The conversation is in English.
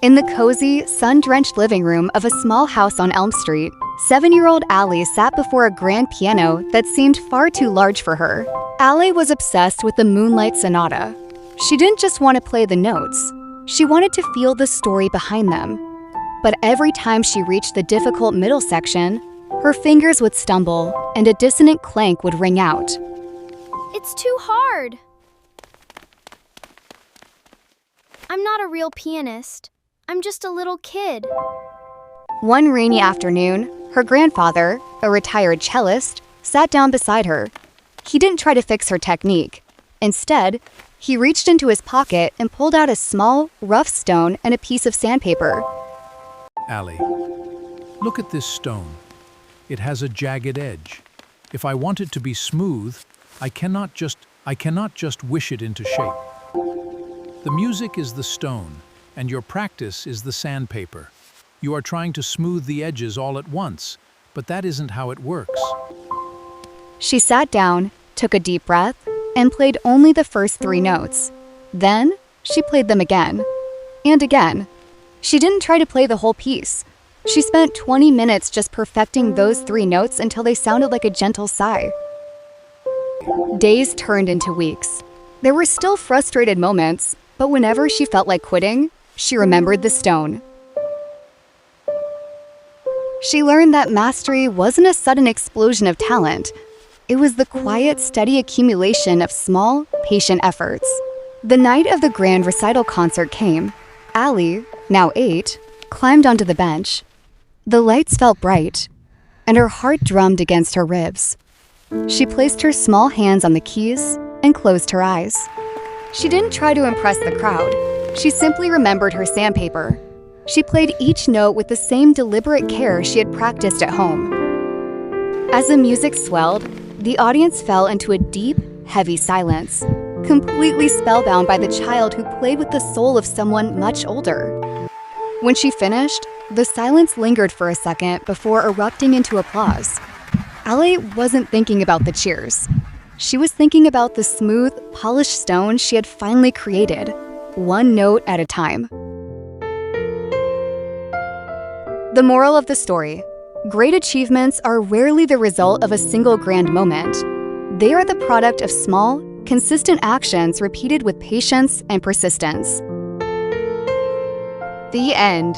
In the cozy, sun-drenched living room of a small house on Elm Street, 7-year-old Allie sat before a grand piano that seemed far too large for her. Allie was obsessed with the Moonlight Sonata. She didn't just want to play the notes, she wanted to feel the story behind them. But every time she reached the difficult middle section, her fingers would stumble and a dissonant clank would ring out. It's too hard. I'm not a real pianist. I'm just a little kid. One rainy afternoon, her grandfather, a retired cellist, sat down beside her. He didn't try to fix her technique. Instead, he reached into his pocket and pulled out a small, rough stone and a piece of sandpaper. Allie, look at this stone. It has a jagged edge. If I want it to be smooth, I cannot just wish it into shape. The music is the stone, and your practice is the sandpaper. You are trying to smooth the edges all at once, but that isn't how it works. She sat down, took a deep breath, and played only the first 3 notes. Then, she played them again. And again. She didn't try to play the whole piece. She spent 20 minutes just perfecting those 3 notes until they sounded like a gentle sigh. Days turned into weeks. There were still frustrated moments, but whenever she felt like quitting, she remembered the stone. She learned that mastery wasn't a sudden explosion of talent. It was the quiet, steady accumulation of small, patient efforts. The night of the grand recital concert came. Allie, now 8, climbed onto the bench. The lights felt bright, and her heart drummed against her ribs. She placed her small hands on the keys and closed her eyes. She didn't try to impress the crowd. She simply remembered her sandpaper. She played each note with the same deliberate care she had practiced at home. As the music swelled, the audience fell into a deep, heavy silence, completely spellbound by the child who played with the soul of someone much older. When she finished, the silence lingered for a second before erupting into applause. Allie wasn't thinking about the cheers. She was thinking about the smooth, polished stone she had finally created, one note at a time. The moral of the story: great achievements are rarely the result of a single grand moment. They are the product of small, consistent actions repeated with patience and persistence. The end.